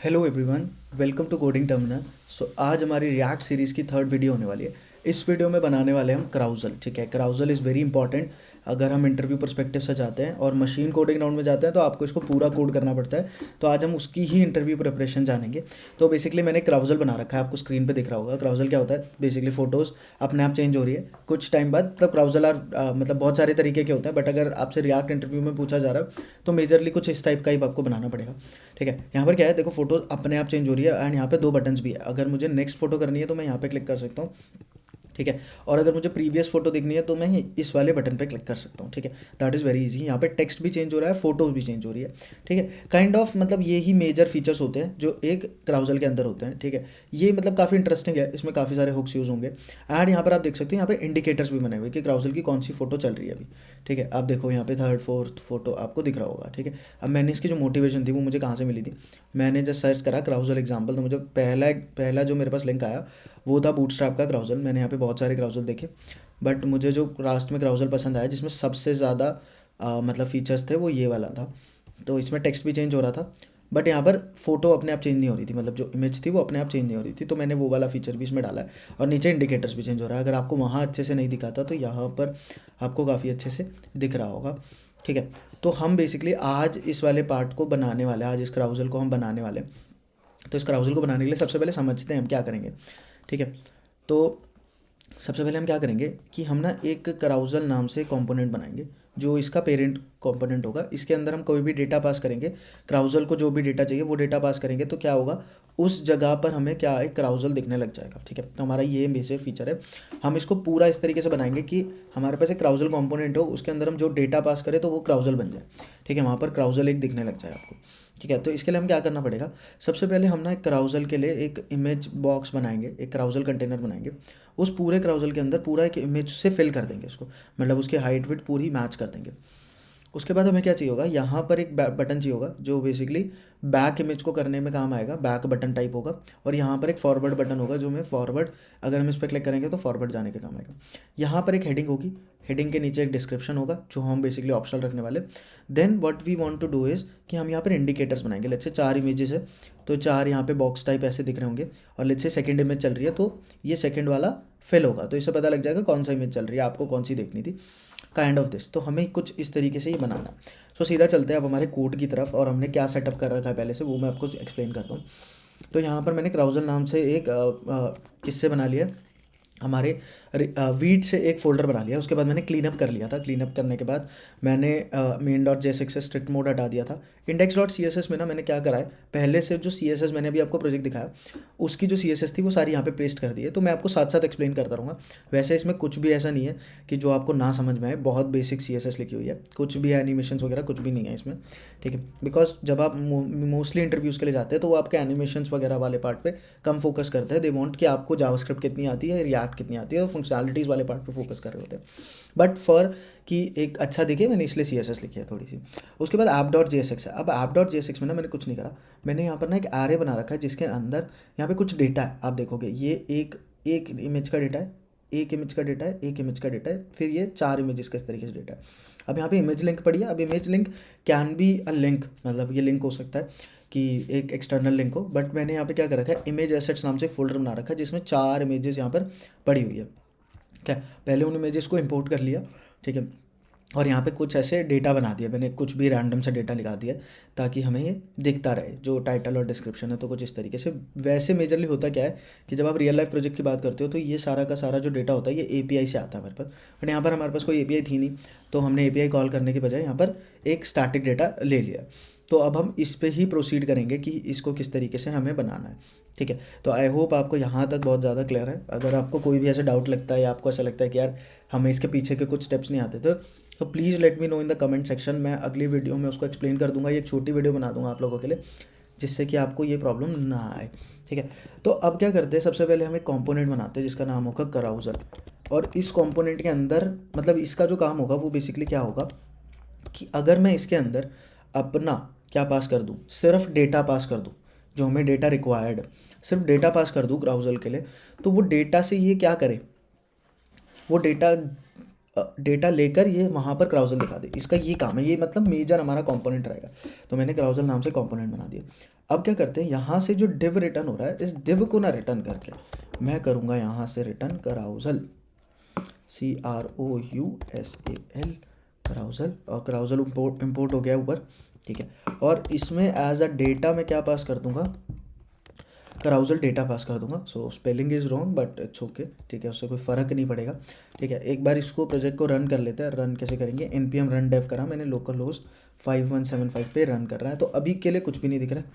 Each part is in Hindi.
Hello everyone, welcome to coding terminal. आज हमारी रिएक्ट सीरीज़ की थर्ड वीडियो होने वाली है। इस वीडियो में बनाने वाले हम क्राउजल। ठीक है, क्राउजल इज़ वेरी इंपॉर्टेंट अगर हम इंटरव्यू परस्पेक्टिव से जाते हैं और मशीन कोडिंग राउंड में जाते हैं तो आपको इसको पूरा कोड करना पड़ता है। तो आज हम उसकी ही इंटरव्यू प्रिपरेशन जानेंगे। तो बेसिकली मैंने क्राउजल बना रखा है, आपको स्क्रीन पे दिख रहा होगा। क्राउजल क्या होता है? बेसिकली फ़ोटोज़ अपने आप चेंज हो रही है कुछ टाइम बाद। मतलब क्राउजल मतलब बहुत सारे तरीके के होते हैं, बट अगर आपसे रिएक्ट इंटरव्यू में पूछा जा रहा है तो मेजरली कुछ इस टाइप का ही आपको बनाना पड़ेगा। ठीक है, यहाँ पर क्या है, देखो फोटो अपने आप चेंज हो रही है एंड यहाँ पे दो बटन्स भी है। अगर मुझे नेक्स्ट फोटो करनी है तो मैं यहाँ पे क्लिक कर सकता हूँ। ठीक है, और अगर मुझे प्रीवियस फोटो देखनी है तो मैं इस वाले बटन पे क्लिक कर सकता हूँ। ठीक है, दैट इज़ वेरी इजी। यहाँ पे टेक्स्ट भी चेंज हो रहा है, फोटोज भी चेंज हो रही है। ठीक है, काइंड ऑफ मतलब ये ही मेजर फीचर्स होते हैं जो एक क्राउजल के अंदर होते हैं। ठीक है, ये मतलब काफ़ी इंटरेस्टिंग है, इसमें काफ़ी सारे हुक्स यूज़ होंगे। एंड यहाँ पर आप देख सकते हो, यहाँ पे इंडिकेटर्स भी बने हुए कि क्राउजल की कौन सी फोटो चल रही है अभी। ठीक है, आप देखो यहाँ पे थर्ड फोर्थ फोटो आपको दिख रहा होगा। ठीक है, अब मैंने इसकी जो मोटिवेशन थी वो मुझे कहाँ से मिली थी, मैंने जस्ट सर्च करा क्राउजल एग्जाम्पल, तो मुझे पहला पहला जो मेरे पास लिंक आया वो था बूटस्ट्रैप का क्राउजल। मैंने यहाँ पे बहुत सारे क्राउजल देखे, बट मुझे जो लास्ट में क्राउजल पसंद आया जिसमें सबसे ज़्यादा मतलब फीचर्स थे वो ये वाला था। तो इसमें टेक्स्ट भी चेंज हो रहा था, बट यहाँ पर फोटो अपने आप चेंज नहीं हो रही थी, मतलब जो इमेज थी वो अपने आप चेंज नहीं हो रही थी। तो मैंने वो वाला फीचर भी इसमें डाला है। और नीचे इंडिकेटर्स भी चेंज हो रहा है। अगर आपको वहाँ अच्छे से नहीं दिखाता तो यहाँ पर आपको काफ़ी अच्छे से दिख रहा होगा। ठीक है, तो हम बेसिकली आज इस वाले पार्ट को बनाने वाले हैं, आज इस क्राउजल को हम बनाने वाले हैं। तो इस क्राउजल को बनाने के लिए सबसे पहले समझते हैं हम क्या करेंगे। ठीक है, तो सबसे पहले हम क्या करेंगे कि हम ना एक कराउजल नाम से कंपोनेंट बनाएंगे जो इसका पेरेंट कंपोनेंट होगा। इसके अंदर हम कोई भी डेटा पास करेंगे, क्राउजल को जो भी डेटा चाहिए वो डेटा पास करेंगे, तो क्या होगा उस जगह पर हमें क्या एक क्राउजल दिखने लग जाएगा। ठीक है, तो हमारा ये बेसिक फीचर है। हम इसको पूरा इस तरीके से बनाएंगे कि हमारे पास एक क्राउजल कंपोनेंट हो, उसके अंदर हम जो डेटा पास करें तो वो क्राउजल बन जाए। ठीक है, वहाँ पर क्राउजल एक दिखने लग जाए आपको। ठीक है, तो इसके लिए हम क्या करना पड़ेगा, सबसे पहले हम ना एक क्राउजल के लिए एक इमेज बॉक्स बनाएंगे, एक क्राउजल कंटेनर बनाएंगे। उस पूरे क्राउजल के अंदर पूरा एक इमेज से फिल कर देंगे इसको, मतलब उसकी हाइट विड्थ पूरी मैच कर देंगे। उसके बाद हमें क्या चाहिए होगा, यहाँ पर एक बटन चाहिए होगा जो बेसिकली बैक इमेज को करने में काम आएगा, बैक बटन टाइप होगा। और यहाँ पर एक फॉरवर्ड बटन होगा जो हमें फॉरवर्ड, अगर हम इस पर क्लिक करेंगे तो फॉरवर्ड जाने के काम आएगा। यहाँ पर एक हेडिंग होगी, हेडिंग के नीचे एक डिस्क्रिप्शन होगा जो हम बेसिकली ऑप्शनल रखने वाले। Then what we want to do is कि हम यहाँ पर इंडिकेटर्स बनाएंगे। लेट्स से 4 इमेजेस है तो 4 यहाँ पे बॉक्स टाइप ऐसे दिख रहे होंगे, और लेट्स से सेकंड इमेज चल रही है तो ये सेकंड वाला फिल होगा, तो इससे पता लग जाएगा कौन सा इमेज चल रही है, आपको कौन सी देखनी थी, काइंड ऑफ दिस। तो हमें कुछ इस तरीके से ही बनाना है। सो सीधा चलते हैं अब हमारे कोड की तरफ, और हमने क्या सेटअप कर रखा है पहले से वो मैं आपको एक्सप्लेन करता हूँ। तो यहाँ पर मैंने क्राउजल नाम से एक किससे बना लिया, हमारे वीट से एक फ़ोल्डर बना लिया। उसके बाद मैंने क्लीन अप कर लिया था। क्लीन अप करने के बाद मैंने मेन डॉट जेएसएक्स से स्ट्रिक्ट मोड हटा दिया था। Index dot C S S में ना मैंने क्या करा है, पहले से जो सी एस एस मैंने अभी आपको प्रोजेक्ट दिखाया उसकी जो सी एस एस थी वो सारी यहाँ पे पेस्ट कर दी है। तो मैं आपको साथ साथ एक्सप्लेन करता रहूँगा। वैसे इसमें कुछ भी ऐसा नहीं है कि जो आपको ना समझ में आए, बहुत बेसिक सी एस एस लिखी हुई है, कुछ भी एनिमेशन वगैरह कुछ भी नहीं है इसमें। ठीक है, बिकॉज जब आप मोस्टली इंटरव्यूज़ के लिए जाते हैं तो वो आपके एनिमेशन वगैरह वाले पार्ट पे कम फोकस करते हैं। दे वांट कि आपको जावास्क्रिप्ट कितनी आती है, रिएक्ट कितनी आती है, और फंक्शनैलिटीज़ वाले पार्ट पे फोकस कर रहे होते हैं। बट फॉर कि एक अच्छा दिखे मैंने इसलिए सी एस एस लिखी है थोड़ी सी। उसके बाद app dot J S x है। अब app dot J S x में ना मैंने कुछ नहीं करा, मैंने यहाँ पर ना एक एरे बना रखा है जिसके अंदर यहाँ पे कुछ डेटा है। आप देखोगे ये एक एक इमेज का डेटा है, एक इमेज का डेटा है, एक इमेज का डेटा है, फिर ये 4 इमेजेस का इस तरीके से डेटा है। अब यहाँ पे इमेज लिंक पड़ी है। अब image link can be a link, मतलब ये लिंक हो सकता है कि एक एक्सटर्नल लिंक हो, बट मैंने यहाँ पे क्या कर रखा है, इमेज एसेट्स नाम से एक फोल्डर बना रखा है जिसमें 4 इमेजेस यहाँ पर पड़ी हुई है। क्या, पहले उन इमेजेस को इंपोर्ट कर लिया। ठीक है, और यहाँ पे कुछ ऐसे डेटा बना दिया मैंने, कुछ भी रैंडम सा डेटा लगा दिया ताकि हमें ये दिखता रहे जो टाइटल और डिस्क्रिप्शन है, तो कुछ इस तरीके से। वैसे मेजरली होता क्या है कि जब आप रियल लाइफ प्रोजेक्ट की बात करते हो तो ये सारा का सारा जो डेटा होता है ये एपीआई से आता है हमारे पास, बट यहाँ पर हमारे पास कोई एपीआई थी नहीं, तो हमने एपीआई कॉल करने के बजाय यहाँ पर एक स्टैटिक डेटा ले लिया। तो अब हम इस पे ही प्रोसीड करेंगे कि इसको किस तरीके से हमें बनाना है। ठीक है, तो आई होप आपको यहाँ तक बहुत ज़्यादा क्लियर है। अगर आपको कोई भी ऐसा डाउट लगता है या आपको ऐसा लगता है कि यार हमें इसके पीछे के कुछ स्टेप्स नहीं आते तो please let me know in the comment section. मैं अगली वीडियो में उसको एक्सप्लेन कर दूंगा, ये एक छोटी वीडियो बना दूंगा आप लोगों के लिए जिससे कि आपको ये प्रॉब्लम ना आए। ठीक है, तो अब क्या करते हैं, सबसे पहले हम एक कॉम्पोनेंट बनाते हैं जिसका नाम होगा कराउजल। और इस कॉम्पोनेंट के अंदर मतलब इसका जो काम होगा वो बेसिकली क्या होगा कि अगर मैं इसके अंदर अपना क्या पास कर दूँ, सिर्फ डेटा पास कर दूँ, जो हमें डेटा रिक्वायर्ड है सिर्फ डेटा पास कर दूँ क्राउजल के लिए, तो वो डेटा से ये क्या करे, वो डेटा डेटा लेकर ये वहाँ पर क्राउजल दिखा दे। इसका ये काम है, ये मतलब मेजर हमारा कंपोनेंट रहेगा। तो मैंने क्राउजल नाम से कंपोनेंट बना दिया। अब क्या करते हैं, यहाँ से जो डिव रिटर्न हो रहा है, इस डिव को ना रिटर्न करके मैं करूँगा यहाँ से रिटर्न क्राउजल, CROUSAL क्राउजल, और क्राउजल इम्पोर्ट हो गया ऊपर, ठीक है। और इसमें एज अ डेटा मैं क्या पास कर दूंगा, क्राउजल डेटा पास कर दूंगा। So spelling is wrong but it's okay, ठीक है, उससे कोई फ़र्क नहीं पड़ेगा, ठीक है। एक बार इसको प्रोजेक्ट को रन कर लेते हैं। रन कैसे करेंगे, npm run dev करा मैंने, लोकल होस्ट 5175 पे रन कर रहा है। तो अभी के लिए कुछ भी नहीं दिख रहा है।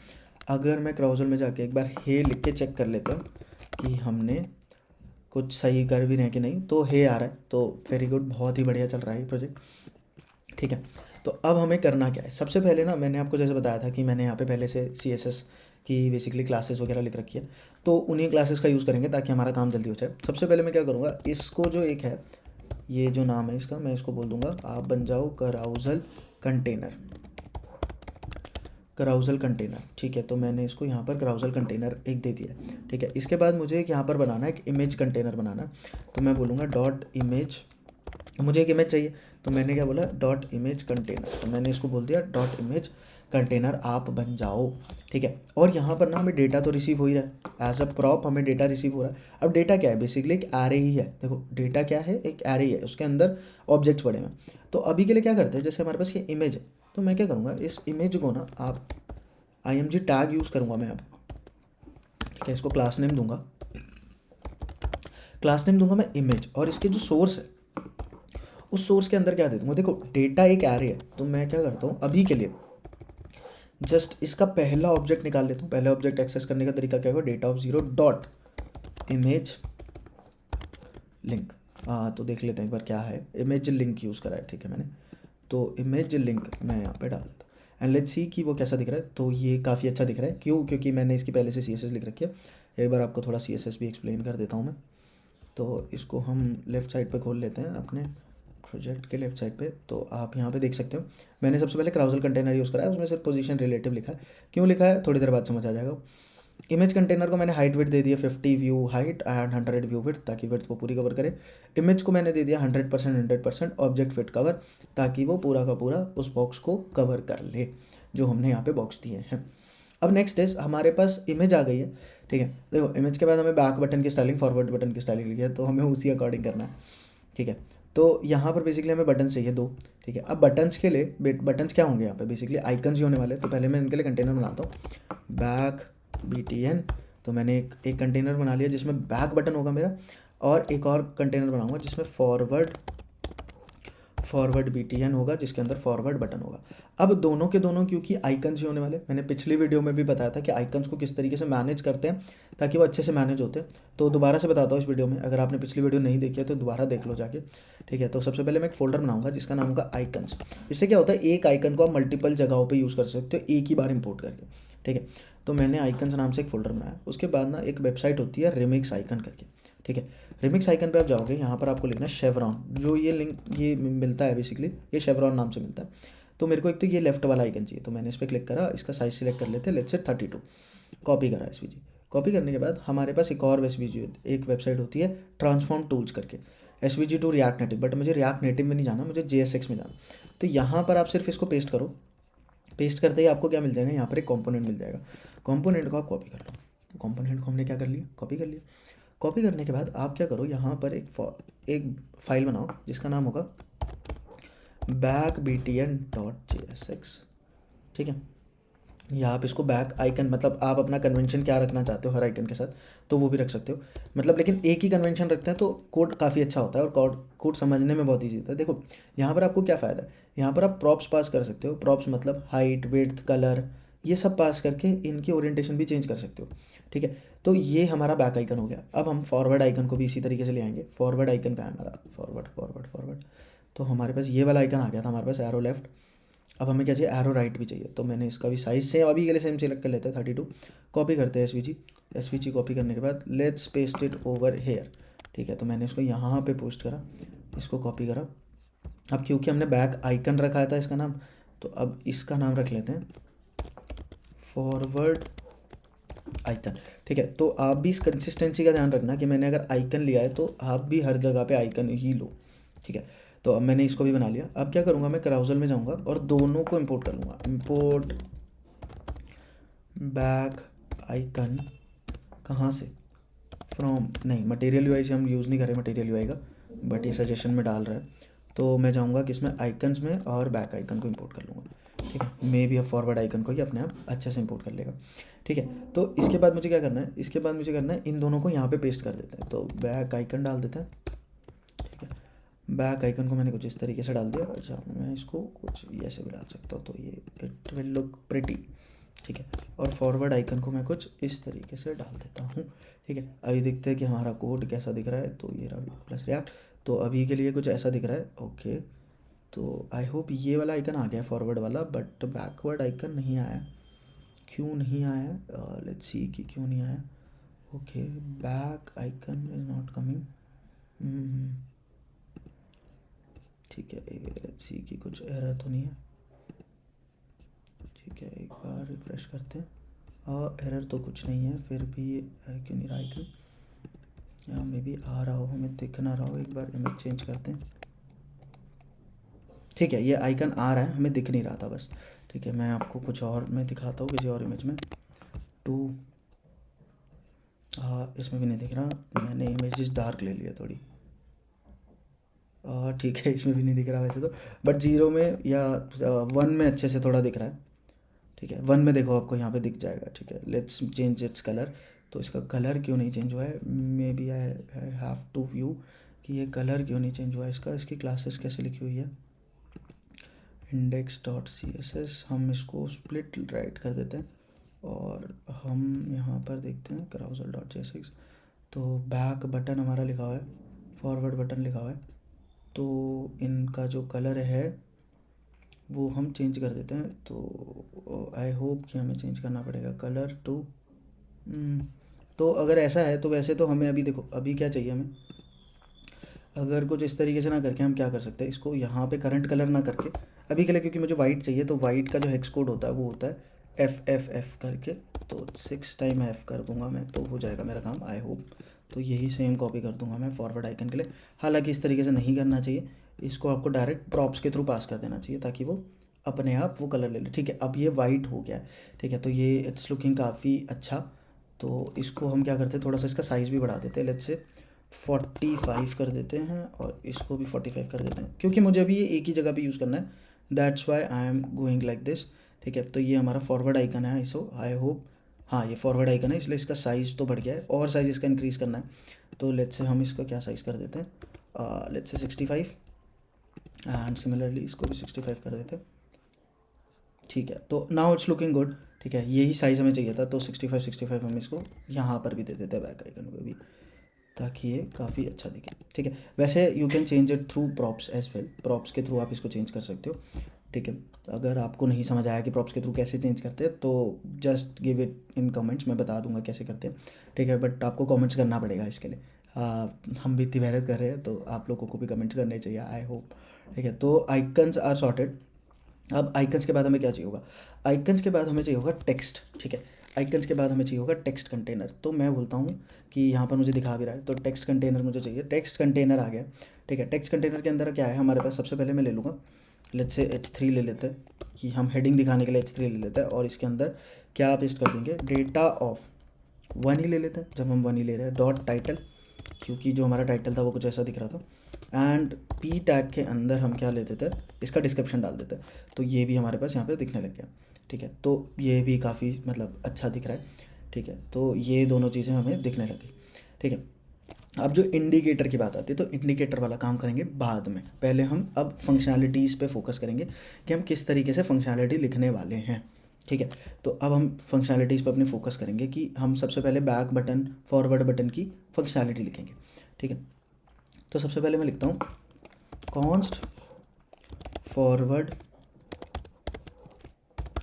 अगर मैं क्राउजल में जाके एक बार हे लिख के चेक कर लेता हूँ कि हमने कुछ सही कर भी रहे हैं कि नहीं, तो हे आ रहा है, तो वेरी गुड, बहुत ही बढ़िया चल रहा है ये प्रोजेक्ट, ठीक है। तो अब हमें करना क्या है, सबसे पहले ना मैंने आपको जैसे बताया था कि मैंने यहाँ पे पहले से CSS की बेसिकली क्लासेस वगैरह लिख रखी है, तो उन्हीं क्लासेस का यूज़ करेंगे ताकि हमारा काम जल्दी हो जाए। सबसे पहले मैं क्या करूँगा, इसको जो एक है, ये जो नाम है इसका, मैं इसको बोल दूँगा आप बन जाओ क्राउजल कंटेनर, क्राउजल कंटेनर, ठीक है। तो मैंने इसको यहाँ पर क्राउजल कंटेनर एक दे दिया है, ठीक है। इसके बाद मुझे एक यहाँ पर बनाना है, एक इमेज कंटेनर बनाना है। तो मैं बोलूँगा डॉट इमेज, मुझे एक इमेज चाहिए, तो मैंने क्या बोला, डॉट इमेज कंटेनर। तो मैंने इसको बोल दिया डॉट इमेज कंटेनर आप बन जाओ, ठीक है। और यहाँ पर ना हमें डेटा तो रिसीव हो ही रहा है, एज अ प्रॉप हमें डेटा रिसीव हो रहा है। अब डेटा क्या है, बेसिकली एक एरे ही है। देखो डेटा क्या है, एक एरे ही है, उसके अंदर ऑब्जेक्ट्स पड़े हुए हैं। तो अभी के लिए क्या करते हैं, जैसे हमारे पास ये इमेज है, तो मैं क्या करूँगा, इस इमेज को ना आप img टैग यूज़ करूँगा मैं अब, ठीक है। इसको क्लास नेम दूंगा, क्लास नेम दूंगा मैं इमेज, और इसके जो सोर्स है उस सोर्स के अंदर क्या दे दूँगा, देखो डेटा एक एरे है, तो मैं क्या करता हूँ अभी के लिए जस्ट इसका पहला ऑब्जेक्ट निकाल लेता हूँ। पहला ऑब्जेक्ट एक्सेस करने का तरीका क्या होगा, data of 0 dot image link. हाँ तो देख लेते हैं एक बार क्या है, इमेज लिंक यूज़ करा है, ठीक है मैंने। तो इमेज लिंक मैं यहाँ पे डाल देता हूँ, एंड लेट्स सी कि वो कैसा दिख रहा है। तो ये काफ़ी अच्छा दिख रहा है, क्यों, क्योंकि मैंने इसकी पहले से CSS लिख रखी है। एक बार आपको थोड़ा CSS भी एक्सप्लेन कर देता हूँ मैं। तो इसको हम लेफ़्ट साइड पे खोल लेते हैं, अपने प्रोजेक्ट के लेफ्ट साइड पे। तो आप यहाँ पे देख सकते हो मैंने सबसे पहले क्राउजल कंटेनर यूज़ करा है, उसमें सिर्फ पोजीशन रिलेटिव लिखा है। क्यों लिखा है थोड़ी देर बाद समझ आ जाएगा। इमेज कंटेनर को मैंने हाइट विड्थ दे दिया 50 view height and 100 view width, ताकि विड्थ को पूरी कवर करे। इमेज को मैंने दे दिया 100% ऑब्जेक्ट फिट कवर, ताकि वो पूरा का पूरा उस बॉक्स को कवर कर ले जो हमने यहाँ पे बॉक्स दिए हैं। अब नेक्स्ट इज हमारे पास इमेज आ गई है, ठीक है। देखो इमेज के बाद हमें बैक बटन की स्टाइलिंग, फॉरवर्ड बटन की स्टाइलिंग लिखी है, तो हमें उसी अकॉर्डिंग करना है, ठीक है। तो यहाँ पर बेसिकली हमें बटन चाहिए 2, ठीक है। अब बटन्स के लिए बटन्स क्या होंगे यहाँ पे, बेसिकली आइकन्स ही होने वाले। तो पहले मैं इनके लिए कंटेनर बनाता हूँ, बैक BTN। तो मैंने एक कंटेनर बना लिया जिसमें बैक बटन होगा मेरा, और एक और कंटेनर बनाऊंगा जिसमें फॉरवर्ड BTN होगा, जिसके अंदर फॉरवर्ड बटन होगा। अब दोनों के दोनों क्योंकि आइकन्स ही होने वाले, मैंने पिछली वीडियो में भी बताया था कि आइकन्स को किस तरीके से मैनेज करते हैं ताकि वो अच्छे से मैनेज होते हैं। तो दोबारा से बताता हूँ इस वीडियो में, अगर आपने पिछली वीडियो नहीं देखी है तो दोबारा देख लो जाके, ठीक है। तो सबसे पहले मैं एक फोल्डर बनाऊंगा जिसका नाम होगा आइकन्स। इससे क्या होता है, एक आइकन को आप मल्टीपल जगहों पर यूज़ कर सकते हो एक ही बार इंपोर्ट करके, ठीक है। तो मैंने आइकन्स नाम से एक फोल्डर बनाया। उसके बाद ना एक वेबसाइट होती है रिमिक्स आइकन करके, ठीक है। रिमिक्स आइकन पे आप जाओगे, यहाँ पर आपको लिखना है शेवरॉन, जो ये लिंक ये मिलता है बेसिकली, ये शेवरॉन नाम से मिलता है। तो मेरे को एक तो ये लेफ्ट वाला आइकन चाहिए, तो मैंने इस पर क्लिक करा, इसका साइज सिलेक्ट कर लेते हैं, लेट्स से 32, कॉपी करा SVG। कॉपी करने के बाद हमारे पास एक और SVG एक वेबसाइट होती है ट्रांसफॉर्म टूल्स करके, SVG to React Native, but मुझे रिएक्ट नेटिव में नहीं जाना, मुझे JSX में जाना। तो यहाँ पर आप सिर्फ इसको पेस्ट करो, पेस्ट करते ही आपको क्या मिल जाएगा, यहाँ पर एक कॉम्पोनेंट मिल जाएगा। कॉम्पोनेंट को आप कॉपी कर लो, कॉम्पोनेंट को हमने क्या कर लिया, कॉपी कर लिया। कॉपी करने के बाद आप क्या करो, यहाँ पर एक फाइल बनाओ जिसका नाम होगा backbtn.jsx, ठीक है। या आप इसको बैक आइकन, मतलब आप अपना कन्वेंशन क्या रखना चाहते हो हर आइकन के साथ, तो वो भी रख सकते हो, मतलब लेकिन एक ही कन्वेंशन रखते हैं तो कोड काफ़ी अच्छा होता है और कोड समझने में बहुत ईजी होता है। देखो यहाँ पर आपको क्या फ़ायदा है, यहाँ पर आप प्रॉप्स पास कर सकते हो। प्रॉप्स मतलब हाइट विड्थ कलर, ये सब पास करके इनकी ओरिएंटेशन भी चेंज कर सकते हो, ठीक है। तो ये हमारा बैक आइकन हो गया। अब हम फॉरवर्ड आइकन को भी इसी तरीके से ले आएंगे। फॉरवर्ड आइकन का है हमारा, फॉरवर्ड, तो हमारे पास ये वाला आइकन आ गया था हमारे पास, एरो लेफ्ट। अब हमें क्या चाहिए, एरो राइट भी चाहिए। तो मैंने इसका भी साइज से अभी के लिए सेम सिलेक्ट कर लेते हैं 32, कॉपी करते हैं SVG कॉपी करने के बाद let's paste it over here, ठीक है। तो मैंने इसको यहाँ पे पोस्ट करा, इसको कॉपी करा। अब क्योंकि हमने बैक आइकन रखा था इसका नाम, तो अब इसका नाम रख लेते हैं फॉरवर्ड आइकन, ठीक है। तो आप भी इस कंसिस्टेंसी का ध्यान रखना कि मैंने अगर आइकन लिया है तो आप भी हर जगह पे आइकन ही लो, ठीक है। तो अब मैंने इसको भी बना लिया। अब क्या करूँगा, मैं कराउजल में जाऊँगा और दोनों को इंपोर्ट कर लूँगा। इंपोर्ट बैक आइकन कहाँ से, फ्रॉम, नहीं मटेरियल यूआई से हम यूज़ नहीं कर रहे मटेरियल यूआई का, बट ये सजेशन में डाल रहा है। तो मैं जाऊँगा किसमें, आइकन्स में, और बैक आइकन को इंपोर्ट कर लूँगा। ठीक है, मे भी अब फॉरवर्ड आइकन को ही अपने आप अच्छे से इंपोर्ट कर लेगा। ठीक है, तो इसके बाद मुझे क्या करना है, इसके बाद मुझे करना है इन दोनों को यहाँ पे पेस्ट कर देते हैं। तो बैक आइकन डाल देते हैं। ठीक है, बैक आइकन को मैंने कुछ इस तरीके से डाल दिया। अच्छा, मैं इसको कुछ ऐसे भी डाल सकता हूँ, तो ये इट विल लुक प्रिटी। ठीक है, और फॉरवर्ड आइकन को मैं कुछ इस तरीके से डाल देता हूँ। ठीक है, अभी देखते हैं कि हमारा कोड कैसा दिख रहा है। तो ये रहा प्लस रिएक्ट, तो अभी के लिए कुछ ऐसा दिख रहा है। ओके, तो आई होप ये वाला आइकन आ गया फॉरवर्ड वाला, बट बैकवर्ड आइकन नहीं आया। क्यों नहीं आया, लेट्स सी कि क्यों नहीं आया। Okay, back icon is not coming. ठीक है, लेट्स सी कि कुछ एरर तो नहीं है। ठीक है, एक बार रिफ्रेश करते हैं। एरर तो कुछ नहीं है, फिर भी क्यों नहीं रहा आइकन, या मे बी आ रहा हो, हमें दिख ना रहा हो। एक बार इमेज चेंज करते हैं। ठीक है, ये आइकन आ रहा है, हमें दिख नहीं रहा था बस। ठीक है, मैं आपको कुछ और मैं दिखाता हूँ किसी और इमेज में। इसमें भी नहीं दिख रहा, मैंने इमेजेस डार्क ले लिया थोड़ी। ठीक है, इसमें भी नहीं दिख रहा वैसे तो, बट 0 में या 1 में अच्छे से थोड़ा दिख रहा है। ठीक है, 1 में देखो आपको यहाँ पे दिख जाएगा। ठीक है, लेट्स चेंज इट्स कलर। तो इसका कलर क्यों नहीं चेंज हुआ है, maybe I have to view कि ये कलर क्यों नहीं चेंज हुआ है इसका। इसकी क्लासेस कैसे लिखी हुई है, index.css, हम इसको स्प्लिट राइट कर देते हैं और हम यहाँ पर देखते हैं carousel.jsx। तो बैक बटन हमारा लिखा हुआ है, फॉरवर्ड बटन लिखा हुआ है, तो इनका जो कलर है वो हम चेंज कर देते हैं। तो आई होप कि हमें चेंज करना पड़ेगा कलर टू। तो अगर ऐसा है तो वैसे तो हमें अभी देखो, अभी क्या चाहिए हमें, अगर कुछ इस तरीके से ना करके हम क्या कर सकते हैं, इसको यहाँ पे करंट कलर ना करके अभी के लिए, क्योंकि मुझे वाइट चाहिए, तो वाइट का जो हेक्स कोड होता है वो होता है FFF करके। तो 6 टाइम F कर दूंगा मैं, तो हो जाएगा मेरा काम आई होप। तो यही सेम कॉपी कर दूंगा मैं फॉरवर्ड आइकन के लिए। हालांकि इस तरीके से नहीं करना चाहिए, इसको आपको डायरेक्ट प्रॉप्स के थ्रू पास कर देना चाहिए ताकि वो अपने आप वो कलर ले ले। ठीक है, अब ये वाइट हो गया है। ठीक है, तो ये इट्स लुकिंग काफ़ी अच्छा। तो इसको हम क्या करते हैं, थोड़ा सा इसका साइज़ भी बढ़ा देते हैं, लेट्स से 45 कर देते हैं, और इसको भी 45 कर देते हैं, क्योंकि मुझे अभी ये एक ही जगह पे यूज़ करना है, that's why I am going like this. ठीक है, तो ये हमारा फॉरवर्ड आइकन है, सो आई होप, हाँ ये फॉरवर्ड आइकन है, इसलिए इसका साइज़ तो बढ़ गया है, और साइज़ इसका इंक्रीज़ करना है। तो लेट्स से हम इसका क्या साइज़ कर देते हैं, लेट्स से 65, एंड सिमिलरली इसको भी 65 कर देते हैं। ठीक है, तो नाउ इट्स लुकिंग गुड। ठीक है, यही साइज़ हमें चाहिए था, तो 65 हम इसको यहाँ पर भी दे देते हैं, बैक आइकन पे भी, ताकि ये काफ़ी अच्छा दिखे। ठीक है, वैसे you can change it through props as well, props के थ्रू आप इसको चेंज कर सकते हो। ठीक है, अगर आपको नहीं समझ आया कि प्रॉप्स के थ्रू कैसे चेंज करते हैं, तो just give it in comments, मैं बता दूंगा कैसे करते हैं। ठीक है, बट आपको कमेंट्स करना पड़ेगा इसके लिए। हम भी इतनी मेहनत कर रहे हैं, तो आप लोगों को भी कमेंट्स करने चाहिए, आई होप। ठीक है, तो आइकन्स आर सॉर्टेड। अब आइकन्स के बाद हमें क्या चाहिए होगा, आइकन्स के बाद हमें चाहिए होगा टेक्स्ट। ठीक है, आइकन्स के बाद हमें चाहिए होगा टेक्स्ट कंटेनर। तो मैं बोलता हूँ कि यहाँ पर मुझे दिखा भी रहा है, तो टेक्स्ट कंटेनर मुझे चाहिए। टेक्स्ट कंटेनर आ गया। ठीक है, टेक्स्ट कंटेनर के अंदर क्या है हमारे पास, सबसे पहले मैं ले लूँगा, लेट्स से H3 ले लेते हैं, कि हम हेडिंग दिखाने के लिए H3 ले लेते हैं, और इसके अंदर क्या पेस्ट कर देंगे, डेटा ऑफ 1 ही ले लेते हैं, जब हम 1 ही ले रहे हैं, डॉट टाइटल, क्योंकि जो हमारा टाइटल था वो कुछ ऐसा दिख रहा था, एंड पी टैग के अंदर हम क्या ले देते हैं, इसका डिस्क्रिप्शन डाल देते हैं। तो ये भी हमारे पास यहाँ पे दिखने लग गया। ठीक है, तो ये भी काफ़ी मतलब अच्छा दिख रहा है। ठीक है, तो ये दोनों चीज़ें हमें दिखने लगी। ठीक है, अब जो इंडिकेटर की बात आती है, तो इंडिकेटर वाला काम करेंगे बाद में, पहले हम अब फंक्शनैलिटीज़ पे फोकस करेंगे कि हम किस तरीके से फंक्शनैलिटी लिखने वाले हैं। ठीक है, तो अब हम फंक्शनैलिटीज़ पे अपने फोकस करेंगे कि हम सबसे पहले बैक बटन, फॉरवर्ड बटन की फंक्शनैलिटी लिखेंगे। ठीक है, तो सबसे पहले मैं लिखता हूँ कॉन्स्ट फॉरवर्ड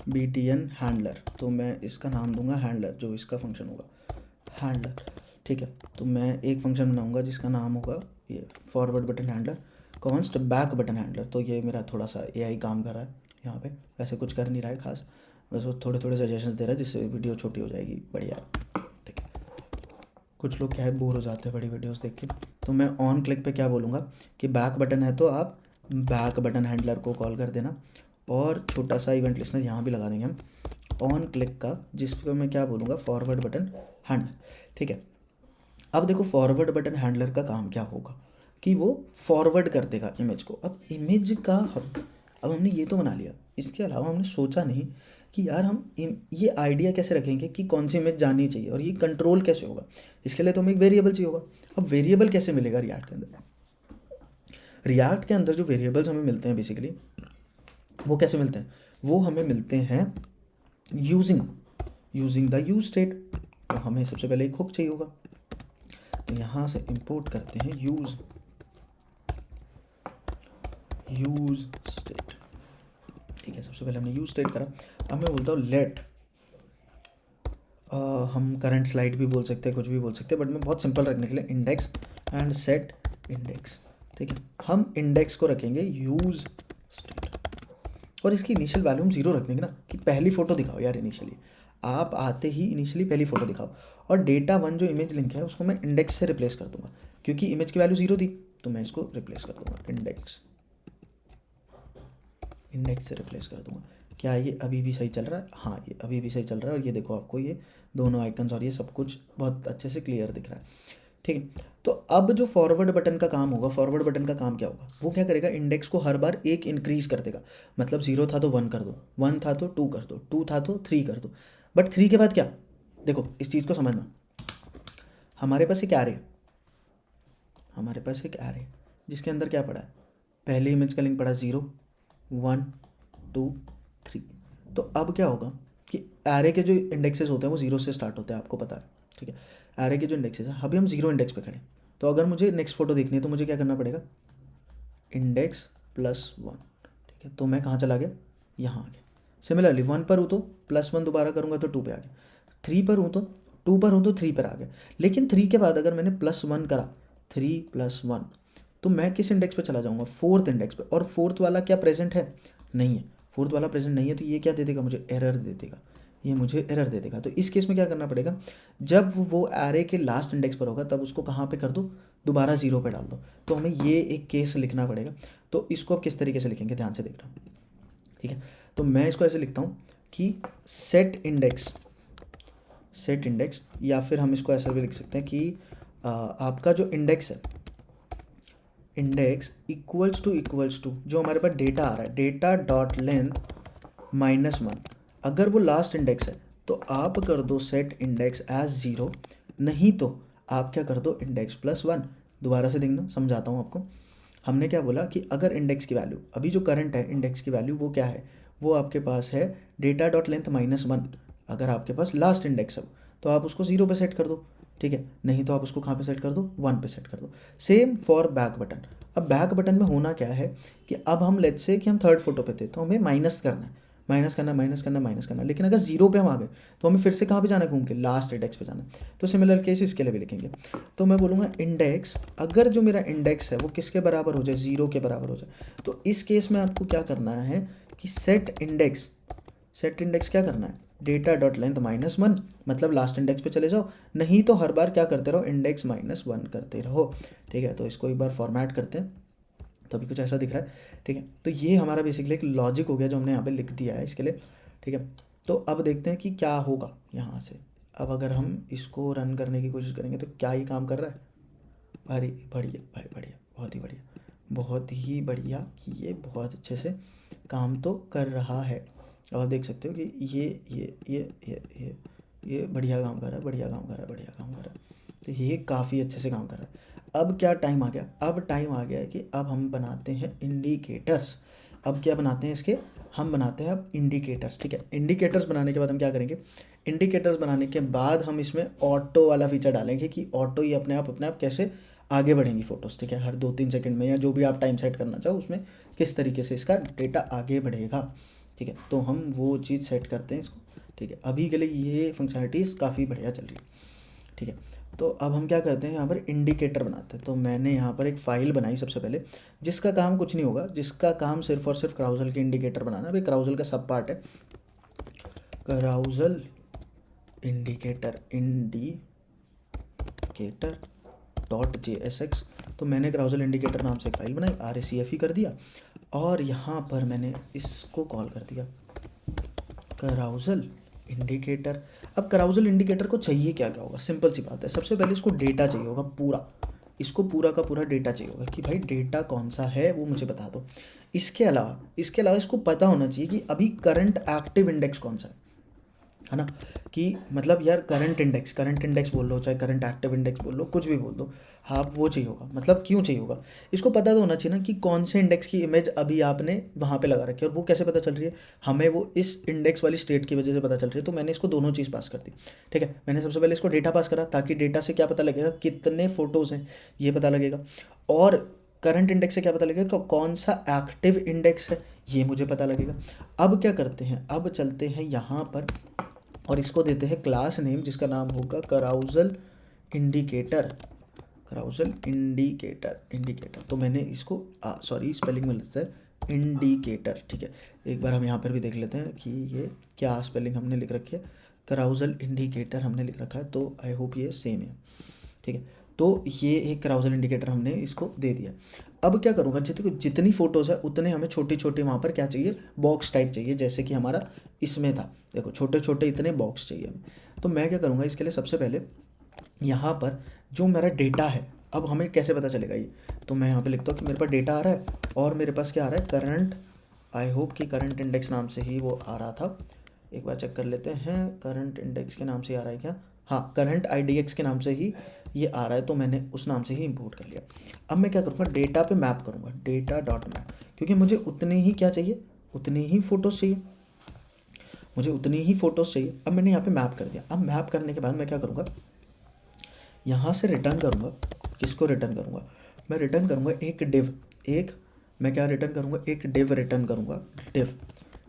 BTN हैंडलर। तो मैं इसका नाम दूंगा हैंडलर, जो इसका फंक्शन होगा हैंडलर। ठीक है, तो मैं एक फंक्शन बनाऊंगा जिसका नाम होगा ये forward button handler, const back button handler. तो ये मेरा थोड़ा सा AI काम कर रहा है यहाँ पे, वैसे कुछ कर नहीं रहा है खास, बस वो थोड़े थोड़े सजेशंस दे रहा है जिससे वीडियो छोटी हो जाएगी। बढ़िया। ठीक है, कुछ लोग क्या है बोर हो जाते हैं बड़ी वीडियोस देख के, तो मैं ऑन क्लिक पे क्या बोलूँगा कि बैक बटन है तो आप बैक बटन हैंडलर को कॉल कर देना और छोटा सा इवेंट लिस्टनर यहाँ भी लगा देंगे हम ऑन क्लिक का, जिसको मैं क्या बोलूँगा फॉरवर्ड बटन हैंडलर। ठीक है, अब देखो फॉरवर्ड बटन हैंडलर का काम क्या होगा कि वो फॉरवर्ड कर देगा इमेज को। अब इमेज का अब हमने ये तो बना लिया, इसके अलावा हमने सोचा नहीं कि यार हम ये आइडिया कैसे रखेंगे कि कौन सी इमेज जानी चाहिए और ये कंट्रोल कैसे होगा। इसके लिए तो हमें एक वेरिएबल चाहिए होगा। अब वेरिएबल कैसे मिलेगा रिएक्ट के अंदर? रिएक्ट के अंदर जो वेरिएबल्स हमें मिलते हैं बेसिकली वो कैसे मिलते हैं? वो हमें मिलते हैं यूजिंग द यूज स्टेट। तो हमें सबसे पहले एक हुक चाहिए होगा, तो यहाँ से इंपोर्ट करते हैं यूज स्टेट। ठीक है, सबसे पहले हमने यूज स्टेट करा। अब मैं बोलता हूँ लेट, हम करंट स्लाइड भी बोल सकते हैं, कुछ भी बोल सकते हैं, बट मैं बहुत सिंपल रखने के लिए इंडेक्स एंड सेट इंडेक्स। ठीक है, हम इंडेक्स को रखेंगे यूज स्टेट और इसकी इनिशियल वैल्यू हम 0 रख देंगे ना, कि पहली फ़ोटो दिखाओ यार इनिशियली, आप आते ही इनिशियली पहली फ़ोटो दिखाओ। और डेटा 1 जो इमेज लिंक है उसको मैं इंडेक्स से रिप्लेस कर दूंगा, क्योंकि इमेज की वैल्यू 0 थी, तो मैं इसको रिप्लेस कर दूंगा इंडेक्स से रिप्लेस कर दूंगा। क्या ये अभी भी सही चल रहा है? हाँ, ये अभी भी सही चल रहा है। और ये देखो आपको ये दोनों आइकन्स और ये सब कुछ बहुत अच्छे से क्लियर दिख रहा है। ठीक है, तो अब जो फॉरवर्ड बटन का काम होगा, फॉरवर्ड बटन का काम क्या होगा? वो क्या करेगा, इंडेक्स को हर बार एक इंक्रीज कर देगा। मतलब 0 था तो 1 कर दो, 1 था तो 2 कर दो, 2 था तो 3 कर दो। बट 3 के बाद क्या? देखो इस चीज़ को समझना, हमारे पास एक एरे जिसके अंदर क्या पड़ा है? पहले इमेज का लिंक पड़ा 0 1 2 3। तो अब क्या होगा कि एरे के जो इंडेक्सेस होते हैं वो 0 से स्टार्ट होते हैं, आपको पता है। ठीक है, एरे के जो इंडेक्सेस हैं, अभी हम 0 इंडेक्स पे खड़े, तो अगर मुझे नेक्स्ट फोटो देखनी है तो मुझे क्या करना पड़ेगा? इंडेक्स +1। ठीक है, तो मैं कहाँ चला गया? यहाँ आ गया। सिमिलरली 1 पर हूँ तो +1 दोबारा करूँगा तो 2 पे आ गया, 3 पर हूँ तो 2 पर हूँ तो 3 पर आ गया। लेकिन 3 के बाद अगर मैंने +1 करा, 3 + 1, तो मैं किस इंडेक्स पे चला जाऊँगा? 4th इंडेक्स पे। और 4th वाला क्या प्रेजेंट है? नहीं है। 4th वाला प्रेजेंट नहीं है, तो ये क्या दे देगा? मुझे एरर दे देगा, ये मुझे एरर दे देगा। तो इस केस में क्या करना पड़ेगा? जब वो एरे के लास्ट इंडेक्स पर होगा तब उसको कहाँ पे कर दो? दोबारा 0 पे डाल दो। तो हमें ये एक केस लिखना पड़ेगा। तो इसको अब किस तरीके से लिखेंगे, ध्यान से देखना। ठीक है, तो मैं इसको ऐसे लिखता हूँ कि सेट इंडेक्स, या फिर हम इसको ऐसे भी लिख सकते हैं कि आपका जो इंडेक्स है, इंडेक्स इक्वल्स टू जो हमारे पास डेटा आ रहा है, डेटा डॉट लेंथ -1। अगर वो लास्ट इंडेक्स है तो आप कर दो सेट इंडेक्स एज 0, नहीं तो आप क्या कर दो इंडेक्स +1। दोबारा से देखना, समझाता हूँ आपको। हमने क्या बोला कि अगर इंडेक्स की वैल्यू, अभी जो करंट है इंडेक्स की वैल्यू, वो क्या है? वो आपके पास है डेटा डॉट लेंथ -1। अगर आपके पास लास्ट इंडेक्स है तो आप उसको 0 पे सेट कर दो। ठीक है, नहीं तो आप उसको कहाँ पे सेट कर दो? 1 पे सेट कर दो। Same for back button. अब बैक बटन में होना क्या है कि अब हम लेट्स से कि हम 3rd फोटो पे थे, तो हमें माइनस करना। लेकिन अगर 0 पे हम आ गए तो हमें फिर से कहाँ पे जाना है? घूम के लास्ट इंडेक्स पे जाना। तो सिमिलर केस इसके लिए भी लिखेंगे। तो मैं बोलूँगा इंडेक्स, अगर जो मेरा इंडेक्स है वो किसके बराबर हो जाए? 0 के बराबर हो जाए। तो इस केस में आपको क्या करना है कि सेट इंडेक्स क्या करना है? डेटा डॉट लेंथ -1, मतलब लास्ट इंडेक्स पे चले जाओ, नहीं तो हर बार क्या करते रहो? इंडेक्स -1 करते रहो। ठीक है, तो इसको एक बार फॉर्मेट करते हैं, तो अभी कुछ ऐसा दिख रहा है। ठीक है, तो ये हमारा बेसिकली एक लॉजिक हो गया जो हमने यहाँ पे लिख दिया है इसके लिए। ठीक है, तो अब देखते हैं कि क्या होगा यहाँ से। अब अगर हम इसको रन करने की कोशिश करेंगे तो क्या ये काम कर रहा है? अरे बढ़िया भाई, बढ़िया, बहुत ही बढ़िया कि ये बहुत अच्छे से काम तो कर रहा है। अब आप देख सकते हो कि ये बढ़िया काम कर रहा है। तो ये काफ़ी अच्छे से काम कर रहा है। अब क्या टाइम आ गया? अब टाइम आ गया है कि अब हम बनाते हैं इंडिकेटर्स। अब क्या बनाते हैं इसके? हम बनाते हैं अब इंडिकेटर्स। ठीक है, इंडिकेटर्स बनाने के बाद हम क्या करेंगे? इंडिकेटर्स बनाने के बाद हम इसमें ऑटो वाला फीचर डालेंगे कि ऑटो ही अपने आप कैसे आगे बढ़ेंगी फ़ोटोज़। ठीक है, हर 2-3 सेकंड में या जो भी आप टाइम सेट करना चाहो उसमें किस तरीके से इसका डेटा आगे बढ़ेगा। ठीक है, तो हम वो चीज़ सेट करते हैं इसको। ठीक है, अभी के लिए ये फंक्शनलिटीज़ काफ़ी बढ़िया चल रही है। ठीक है, तो अब हम क्या करते हैं, यहाँ पर इंडिकेटर बनाते हैं। तो मैंने यहाँ पर एक फ़ाइल बनाई सबसे पहले, जिसका काम कुछ नहीं होगा, जिसका काम सिर्फ और सिर्फ क्राउजल के इंडिकेटर बनाना है। भाई क्राउजल का सब पार्ट है, क्राउजल इंडिकेटर .jsx तो मैंने कराउजल इंडिकेटर नाम से एक फाइल बनाई, RACFE कर दिया और यहाँ पर मैंने इसको कॉल कर दिया कराउजल इंडिकेटर। अब कराउजल इंडिकेटर को चाहिए क्या क्या होगा, सिंपल सी बात है, सबसे पहले इसको डेटा चाहिए होगा पूरा, इसको पूरा का पूरा डेटा चाहिए होगा कि भाई डेटा कौन सा है वो मुझे बता दो। इसके अलावा इसको पता होना चाहिए कि अभी करंट एक्टिव इंडेक्स कौन सा है ना, कि मतलब यार करंट इंडेक्स बोल लो, चाहे करंट एक्टिव इंडेक्स बोल लो, कुछ भी बोल दो, हाँ वो चाहिए होगा। मतलब क्यों चाहिए होगा, इसको पता तो होना चाहिए ना कि कौन से इंडेक्स की इमेज अभी आपने वहाँ पे लगा रखी है, और वो कैसे पता चल रही है हमें, वो इस इंडेक्स वाली स्टेट की वजह से पता चल रही है। तो मैंने इसको दोनों चीज़ पास कर दी, ठीक है। मैंने सबसे पहले इसको डेटा पास करा ताकि डेटा से क्या पता लगेगा, कितने फ़ोटोज़ हैं ये पता लगेगा, और करंट इंडेक्स से क्या पता लगेगा कौन सा एक्टिव इंडेक्स है ये मुझे पता लगेगा। अब क्या करते हैं, अब चलते हैं यहाँ पर और इसको देते हैं क्लास नेम जिसका नाम होगा कराउजल इंडिकेटर। तो मैंने इसको सॉरी स्पेलिंग में लिखता है इंडिकेटर, ठीक है। एक बार हम यहाँ पर भी देख लेते हैं कि ये क्या स्पेलिंग हमने लिख रखी है, कराउजल इंडिकेटर हमने लिख रखा है, तो आई होप ये सेम है, ठीक है। तो ये एक कराउजल इंडिकेटर हमने इसको दे दिया। अब क्या करूँगा, जितनी फ़ोटोज़ है उतने हमें छोटे छोटे वहाँ पर क्या चाहिए, बॉक्स टाइप चाहिए, जैसे कि हमारा इसमें था, देखो छोटे छोटे इतने बॉक्स चाहिए हमें। तो मैं क्या करूँगा, इसके लिए सबसे पहले यहाँ पर जो मेरा डेटा है, अब हमें कैसे पता चलेगा ये, तो मैं यहाँ पे लिखता हूँ कि मेरे पास डेटा आ रहा है और मेरे पास क्या आ रहा है, करंट, आई होप कि करंट इंडेक्स नाम से ही वो आ रहा था, एक बार चेक कर लेते हैं, करंट इंडेक्स के नाम से आ रहा है क्या, हाँ करंट IDX के नाम से ही ये आ रहा है, तो मैंने उस नाम से ही इंपोर्ट कर लिया। अब मैं क्या करूँगा, डेटा पे मैप करूँगा, डेटा डॉट मैप, क्योंकि मुझे उतने ही क्या चाहिए, उतनी ही फ़ोटोज़ चाहिए, मुझे उतनी ही फ़ोटोज़ चाहिए। अब मैंने यहाँ पे मैप कर दिया। अब मैप करने के बाद मैं क्या करूँगा, यहाँ से रिटर्न करूँगा, किसको रिटर्न करूँगा, मैं रिटर्न करूँगा एक डिव, मैं क्या रिटर्न करूँगा, एक डिव रिटर्न करूँगा, डिव,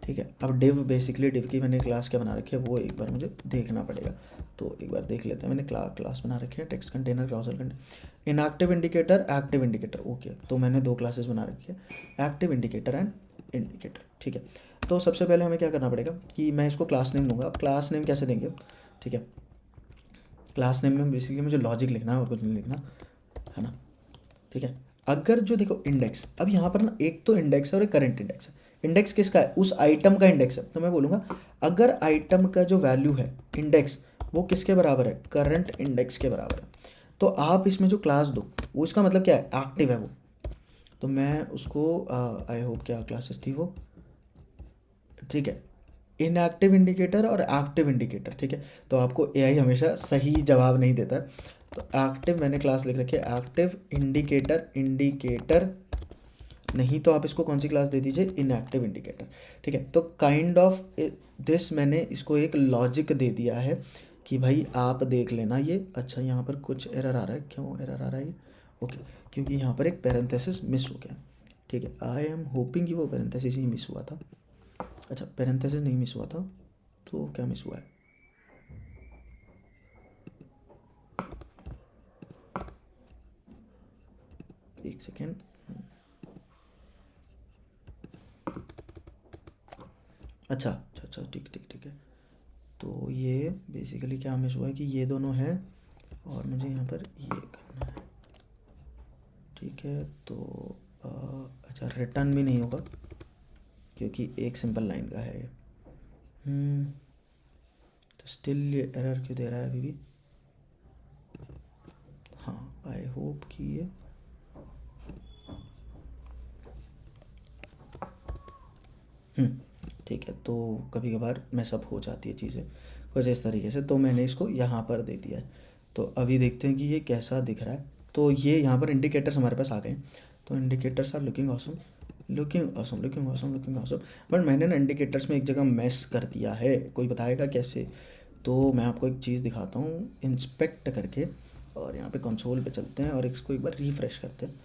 ठीक है। अब डिव बेसिकली डिव की मैंने क्लास क्या बना रखी है वो एक बार मुझे देखना पड़ेगा, तो एक बार देख लेते हैं। मैंने क्लास बना रखी है text container clausal container inactive indicator active indicator, okay. तो मैंने दो क्लासेस बना रखी है, एक्टिव इंडिकेटर एंड इंडिकेटर, ठीक है। तो सबसे पहले हमें क्या करना पड़ेगा कि मैं इसको क्लास नेम दूंगा। अब क्लास नेम कैसे देंगे, ठीक है, क्लास नेम में बेसिकली मुझे लॉजिक लिखना है और कुछ नहीं लिखना है ना, ठीक है। अगर जो देखो इंडेक्स, अब यहाँ पर ना एक तो इंडेक्स है और एक करंट इंडेक्स है। इंडेक्स किसका है, उस आइटम का इंडेक्स है, तो मैं बोलूँगा अगर आइटम का जो वैल्यू है इंडेक्स वो किसके बराबर है, करंट इंडेक्स के बराबर है, तो आप इसमें जो क्लास दो वो इसका मतलब क्या है, एक्टिव है वो। तो मैं उसको आई होप क्या क्लासेस थी वो, ठीक है, इनएक्टिव इंडिकेटर और एक्टिव इंडिकेटर, ठीक है। तो आपको AI हमेशा सही जवाब नहीं देता है, तो एक्टिव मैंने क्लास लिख रखी है, एक्टिव इंडिकेटर नहीं तो आप इसको कौन सी क्लास दे दीजिए, इनएक्टिव इंडिकेटर, ठीक है। तो काइंड ऑफ दिस मैंने इसको एक लॉजिक दे दिया है कि भाई आप देख लेना ये। अच्छा यहाँ पर कुछ एरर आ रहा है, क्यों एरर आ रहा है ये, ओके, क्योंकि यहाँ पर एक पैरेंथेसिस मिस हो गया, ठीक है। आई एम होपिंग कि वो पैरेंथेसिस ही मिस हुआ था। अच्छा पैरेंथेसिस नहीं मिस हुआ था, तो क्या मिस हुआ है, एक सेकेंड, अच्छा अच्छा अच्छा ठीक है। तो ये बेसिकली क्या मिस हुआ है कि ये दोनों हैं और मुझे यहाँ पर ये करना है, ठीक है। तो अच्छा रिटर्न भी नहीं होगा क्योंकि एक सिंपल लाइन का है ये, तो स्टिल ये एरर क्यों दे रहा है अभी भी, हाँ आई होप कि ये ठीक है। तो कभी कभार मैसअप हो जाती है चीज़ें कुछ इस तरीके से, तो मैंने इसको यहाँ पर दे दिया है। तो अभी देखते हैं कि ये कैसा दिख रहा है। तो ये यहाँ पर इंडिकेटर्स हमारे पास आ गए, तो indicators are looking awesome, but मैंने ना इंडिकेटर्स में एक जगह मैस कर दिया है, कोई बताएगा कैसे। तो मैं आपको एक चीज़ दिखाता हूँ इंस्पेक्ट करके, और यहाँ पे कंसोल पे चलते हैं और इसको एक बार रिफ़्रेश करते हैं,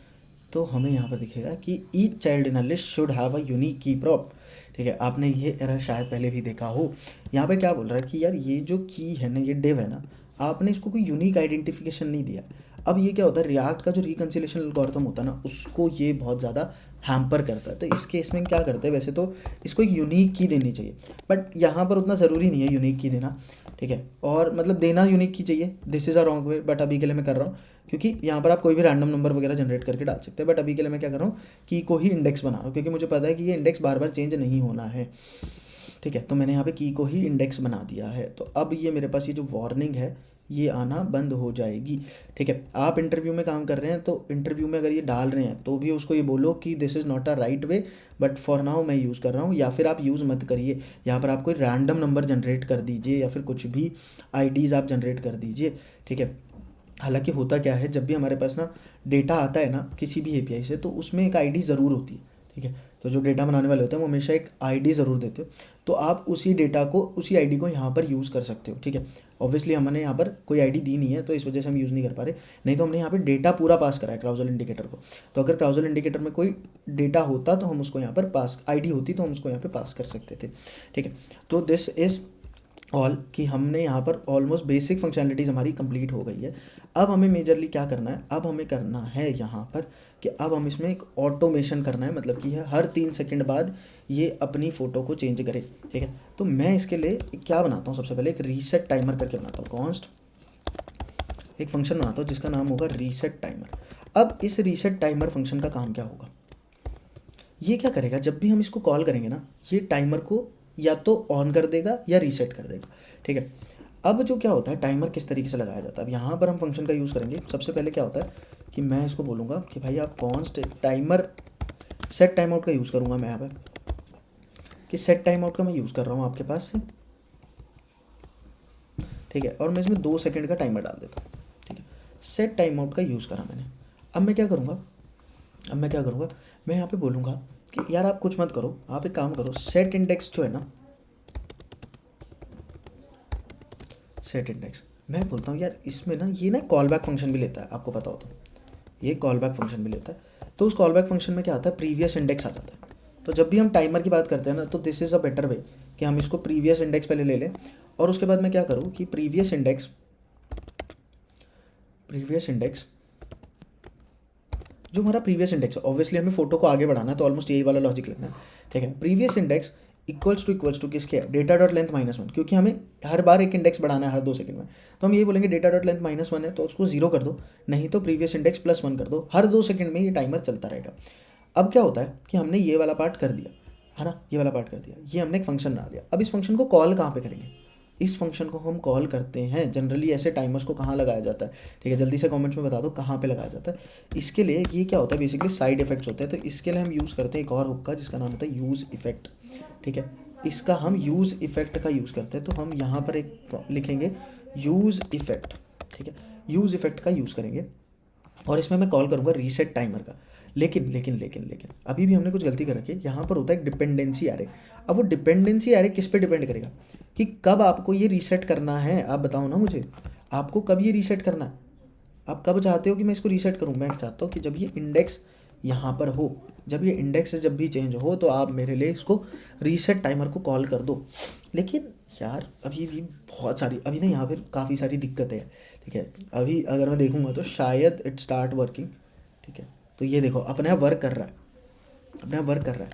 तो हमें यहाँ पर दिखेगा कि each child in a list should have a unique की प्रॉप, ठीक है। आपने ये एरर शायद पहले भी देखा हो। यहाँ पे क्या बोल रहा है कि यार ये जो की है ना, ये डिव है ना, आपने इसको कोई यूनिक आइडेंटिफिकेशन नहीं दिया। अब ये क्या होता है, रिएक्ट का जो रिकंसिलेशन एल्गोरिथम होता है ना, उसको ये बहुत ज़्यादा हैम्पर करता है। तो इस केस में क्या करते हैं, वैसे तो इसको एक यूनिक की देनी चाहिए, बट यहाँ पर उतना ज़रूरी नहीं है यूनिक की देना, ठीक है। और मतलब देना यूनिक की चाहिए, this is a wrong way, but अभी के लिए मैं कर रहा हूँ, क्योंकि यहाँ पर आप कोई भी रैंडम नंबर वगैरह जनरेट करके डाल सकते हैं, बट अभी के लिए मैं क्या कर रहा हूँ, की को ही इंडेक्स बना रहा हूँ, क्योंकि मुझे पता है कि ये इंडेक्स बार बार चेंज नहीं होना है, ठीक है। तो मैंने यहाँ पे की को ही इंडेक्स बना दिया है। तो अब ये मेरे पास ये जो वार्निंग है ये आना बंद हो जाएगी, ठीक है। आप इंटरव्यू में काम कर रहे हैं, तो इंटरव्यू में अगर ये डाल रहे हैं तो भी उसको ये बोलो कि this is not a right way, but for now मैं यूज़ कर रहा हूँ, या फिर आप यूज़ मत करिए। यहाँ पर आप कोई रैंडम नंबर जनरेट कर दीजिए, या फिर कुछ भी आईडीज़ आप जनरेट कर दीजिए, ठीक है। हालांकि होता क्या है, जब भी हमारे पास ना डेटा आता है ना किसी भी एपीआई से, तो उसमें एक आईडी ज़रूर होती है, ठीक है। तो जो डेटा बनाने वाले होते हैं वो हमेशा एक आईडी ज़रूर देते हो, तो आप उसी डेटा को, उसी आईडी को यहाँ पर यूज़ कर सकते हो, ठीक है। ऑब्वियसली हमने यहाँ पर कोई आईडी दी नहीं है, तो इस वजह से हम यूज़ नहीं कर पा रहे, नहीं तो हमने यहाँ पे डेटा पूरा पास करा है क्राउजल इंडिकेटर को। तो अगर क्राउजल इंडिकेटर में कोई डेटा होता तो हम उसको यहाँ पर पास, आईडी होती तो हम उसको यहाँ पे पास कर सकते थे, ठीक है। तो दिस इज़ ऑल कि हमने यहाँ पर ऑलमोस्ट बेसिक फंक्शनलिटीज़ हमारी कंप्लीट हो गई है। अब हमें मेजरली क्या करना है, अब हमें करना है यहाँ पर कि अब हम इसमें एक ऑटोमेशन करना है, मतलब कि हर 3 सेकंड बाद ये अपनी फ़ोटो को चेंज करे, ठीक है। तो मैं इसके लिए क्या बनाता हूँ, सबसे पहले एक रीसेट टाइमर करके बनाता हूँ, कॉन्स्ट एक फंक्शन बनाता हूँ जिसका नाम होगा रीसेट टाइमर। अब इस रीसेट टाइमर फंक्शन का काम क्या होगा, ये क्या करेगा, जब भी हम इसको कॉल करेंगे ना, ये टाइमर को या तो ऑन कर देगा या रीसेट कर देगा, ठीक है। अब जो क्या होता है, टाइमर किस तरीके से लगाया जाता है, अब यहाँ पर हम फंक्शन का यूज़ करेंगे। सबसे पहले क्या होता है कि मैं इसको बोलूँगा कि भाई आप const timer set time out का यूज़ करूँगा मैं यहाँ पर, कि सेट टाइम आउट का मैं यूज़ कर रहा हूँ आपके पास से, ठीक है। और मैं इसमें 2 सेकंड का टाइमर डाल देता हूँ, ठीक है। सेट टाइम आउट का यूज़ करा मैंने। अब मैं क्या करूँगा, मैं यहाँ पे बोलूँगा कि यार आप कुछ मत करो, आप एक काम करो, सेट इंडेक्स जो है ना, सेट इंडेक्स, मैं बोलता हूँ यार इसमें ना ये ना कॉल बैक फंक्शन भी लेता है, आपको पता हो तो ये कॉल बैक फंक्शन भी लेता है। तो उस कॉल बैक फंक्शन में क्या आता है, प्रीवियस इंडेक्स आ जाता है। तो जब भी हम टाइमर की बात करते हैं ना, तो this is a better way कि हम इसको प्रीवियस इंडेक्स पहले ले लें, और उसके बाद मैं क्या करूँ कि प्रीवियस इंडेक्स जो हमारा प्रीवियस इंडेक्स है, ऑब्वियसली हमें फोटो को आगे बढ़ाना है, तो ऑलमोस्ट यही वाला लॉजिक लेना है, ठीक है। प्रीवियस इंडेक्स इक्वल्स टू किसके, डेटा डॉट लेंथ -1, क्योंकि हमें हर बार एक इंडेक्स बढ़ाना है हर 2 सेकंड में। तो हम यही बोलेंगे डेटा डॉट लेंथ -1 है तो उसको 0 कर दो, नहीं तो प्रीवियस इंडेक्स +1 कर दो, हर 2 सेकंड में ये टाइमर चलता रहेगा। अब क्या होता है कि हमने ये वाला पार्ट कर दिया है ना, ये वाला पार्ट कर दिया, ये हमने एक फंक्शन बना दिया। अब इस फंक्शन को कॉल कहाँ पे करेंगे, इस फंक्शन को हम कॉल करते हैं जनरली ऐसे टाइमर्स को कहाँ लगाया जाता है, ठीक है। जल्दी से कमेंट्स में बता दो कहाँ पे लगाया जाता है। इसके लिए ये क्या होता है, बेसिकली साइड इफेक्ट्स होते हैं, तो इसके लिए हम यूज़ करते हैं एक और हुक का जिसका नाम होता है यूज़ इफेक्ट, ठीक है। इसका हम यूज़ इफेक्ट का यूज़ करते हैं, तो हम यहाँ पर एक लिखेंगे यूज़ इफेक्ट, ठीक है। यूज़ इफेक्ट का यूज़ करेंगे और इसमें मैं कॉल करूँगा रीसेट टाइमर का। लेकिन अभी भी हमने कुछ गलती कर रखी है, यहाँ पर होता है डिपेंडेंसी एरे। अब वो डिपेंडेंसी एरे किस पे डिपेंड करेगा कि कब आपको ये रीसेट करना है, आप बताओ ना मुझे, आपको कब ये रीसेट करना है, आप कब चाहते हो कि मैं इसको रीसेट करूँ। मैं चाहता हूँ कि जब ये इंडेक्स यहाँ पर हो, जब ये इंडेक्स जब भी चेंज हो तो आप मेरे लिए इसको रीसेट टाइमर को कॉल कर दो। लेकिन यार अभी भी बहुत सारी, अभी ना यहाँ पर काफ़ी सारी दिक्कतें हैं, ठीक है। अभी अगर मैं देखूँगा तो शायद इट स्टार्ट वर्किंग, ठीक है। तो ये देखो अपने आप वर्क कर रहा है, अपने आप वर्क कर रहा है,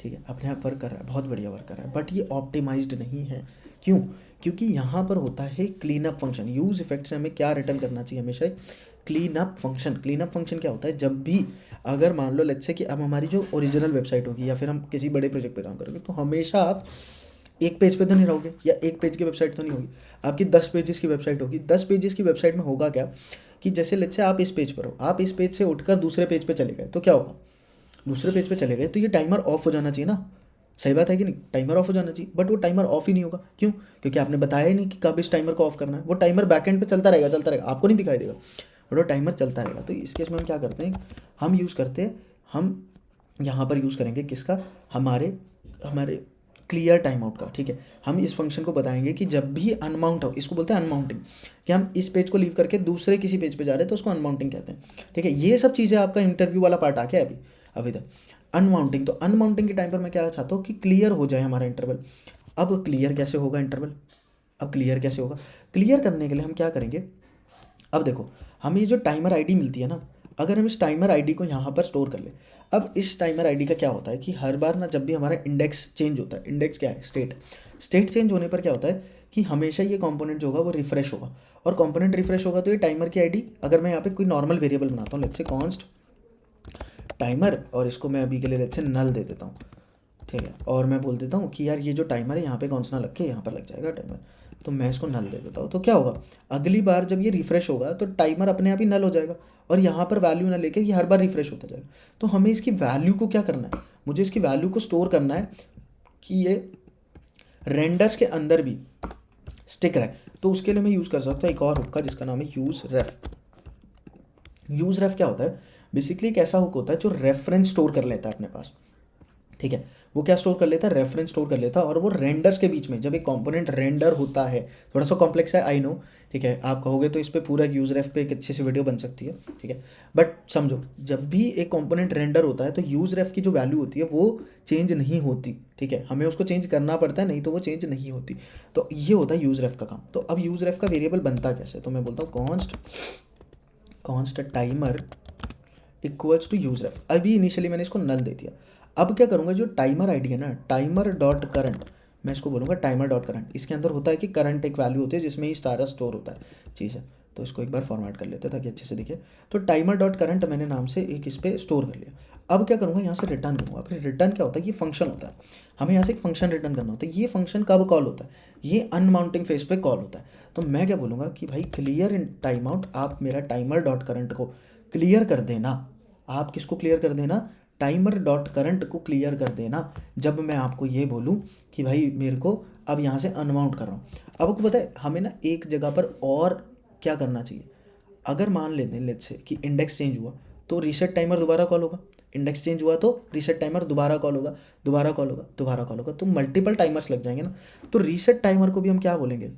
ठीक है। अपने आप वर्क कर रहा है, बहुत बढ़िया वर्क कर रहा है, बट ये ऑप्टिमाइज्ड नहीं है। क्यों, क्योंकि यहाँ पर होता है clean up function. Use effect से हमें क्या रिटर्न करना चाहिए, हमेशा clean up function. Clean up function क्या होता है, जब भी अगर मान लो लेट्स से कि अब हमारी जो ओरिजिनल वेबसाइट होगी या फिर हम किसी बड़े प्रोजेक्ट पे काम करेंगे, तो हमेशा आप एक पेज पे तो नहीं रहोगे, या एक पेज की वेबसाइट तो नहीं होगी, आपकी 10 पेजेस की वेबसाइट होगी। 10 पेजेस की वेबसाइट में होगा क्या कि जैसे लेट्स से आप इस पेज पर हो, आप इस पेज से उठकर दूसरे पेज पे चले गए, तो क्या होगा, दूसरे पेज पे चले गए तो ये टाइमर ऑफ हो जाना चाहिए ना, सही बात है कि नहीं, टाइमर ऑफ हो जाना चाहिए, बट वो टाइमर ऑफ ही नहीं होगा। क्यों, क्योंकि आपने बताया ही नहीं कि कब इस टाइमर को ऑफ करना है। वो टाइमर बैकएंड पे चलता रहेगा, आपको नहीं दिखाई देगा, बट वो टाइमर चलता रहेगा। तो इस केस में हम क्या करते हैं, हम यूज़ करते हैं, हम यहाँ पर यूज़ करेंगे किसका, हमारे क्लियर टाइम आउट का, ठीक है। हम इस फंक्शन को बताएंगे कि जब भी अनमाउंट हो, इसको बोलते हैं अनमाउंटिंग, कि हम इस पेज को लीव करके दूसरे किसी पेज पे जा रहे हैं तो उसको अनमाउंटिंग कहते हैं, ठीक है। ये सब चीज़ें आपका इंटरव्यू वाला पार्ट आ गया अभी तक। अनमाउंटिंग, तो अनमाउंटिंग के टाइम पर मैं क्या चाहता हूँ कि क्लियर हो जाए हमारा इंटरवल। अब क्लियर कैसे होगा इंटरवल, क्लियर करने के लिए हम क्या करेंगे, अब देखो, हमें ये जो टाइमर आईडी मिलती है ना, अगर हम इस टाइमर आईडी को यहाँ पर स्टोर कर ले, अब इस टाइमर आईडी का क्या होता है कि हर बार ना जब भी हमारा इंडेक्स चेंज होता है, इंडेक्स क्या है, स्टेट चेंज होने पर क्या होता है कि हमेशा ये कंपोनेंट जो होगा वो रिफ्रेश होगा, और कंपोनेंट रिफ्रेश होगा तो ये टाइमर की आईडी, अगर मैं यहाँ पे कोई नॉर्मल वेरिएबल बनाता हूँ, लेट्स से कॉन्स्ट टाइमर, और इसको मैं अभी के लिए लेट्स से नल दे देता हूँ, ठीक है, और मैं बोल देता हूँ कि यार ये जो टाइमर है यहाँ पे कॉन्स्ट ना लग के यहाँ पर लग जाएगा टाइमर, तो मैं इसको नल दे देता हूँ। तो क्या होगा, अगली बार जब ये रिफ्रेश होगा तो टाइमर अपने आप ही नल हो जाएगा, और यहाँ पर वैल्यू ना लेके ये हर बार रिफ्रेश होता जाएगा। तो हमें इसकी वैल्यू को क्या करना है, मुझे इसकी वैल्यू को स्टोर करना है कि ये रेंडर्स के अंदर भी स्टिक रहे। तो उसके लिए मैं यूज़ कर सकता हूँ एक और हुक का जिसका नाम है यूज़ रेफ। यूज़ रेफ क्या होता है, बेसिकली एक ऐसा हुक होता है जो रेफरेंस स्टोर कर लेता है अपने पास, ठीक है। वो क्या स्टोर कर लेता है, रेफरेंस स्टोर कर लेता है, और वो रेंडर्स के बीच में जब एक कंपोनेंट रेंडर होता है, थोड़ा सा कॉम्प्लेक्स है आई नो, ठीक है, आप कहोगे तो इस पर पूरा यूज रेफ पे एक अच्छी सी वीडियो बन सकती है, ठीक है, बट समझो जब भी एक कंपोनेंट रेंडर होता है तो यूज रेफ की जो वैल्यू होती है वो चेंज नहीं होती, ठीक है, हमें उसको चेंज करना पड़ता है, नहीं तो वो चेंज नहीं होती। तो ये होता है यूज रेफ का काम। तो अब यूज रेफ का वेरिएबल बनता कैसे, तो मैं बोलता हूँ const timer equals to use ref. अभी इनिशियली मैंने इसको नल दे दिया। अब क्या करूँगा, जो टाइमर आईडी है ना, टाइमर डॉट करंट, मैं इसको बोलूँगा टाइमर डॉट करंट। इसके अंदर होता है कि करंट एक वैल्यू होती है जिसमें ही स्टार स्टोर होता है चीज़ है। तो इसको एक बार फॉर्मेट कर लेते हैं ताकि अच्छे से दिखे। तो टाइमर डॉट करंट मैंने नाम से एक इस पर स्टोर कर लिया। अब क्या करूँगा, यहाँ से रिटर्न करूँगा। फिर रिटर्न क्या होता है, ये फंक्शन होता है, हमें यहाँ से एक फंक्शन रिटर्न करना होता है। ये फंक्शन कब कॉल होता है, ये अनमाउंटिंग फेज पे कॉल होता है। तो मैं क्या बोलूँगा कि भाई क्लियर इन टाइम आउट, आप मेरा टाइमर डॉट करंट को क्लियर कर देना। आप किसको क्लियर कर देना, टाइमर डॉट करंट को क्लियर कर देना, जब मैं आपको ये बोलूँ कि भाई मेरे को अब यहाँ से अनमाउंट कर रहा हूँ। अब आपको पता है हमें ना एक जगह पर और क्या करना चाहिए, अगर मान लेते हैं लेट्स से कि इंडेक्स चेंज हुआ तो रीसेट टाइमर दोबारा कॉल होगा, इंडेक्स चेंज हुआ तो रीसेट टाइमर दोबारा कॉल होगा, दोबारा कॉल होगा, दोबारा कॉल होगा, तो मल्टीपल टाइमर्स लग जाएंगे ना। तो रीसेट टाइमर को भी हम क्या बोलेंगे,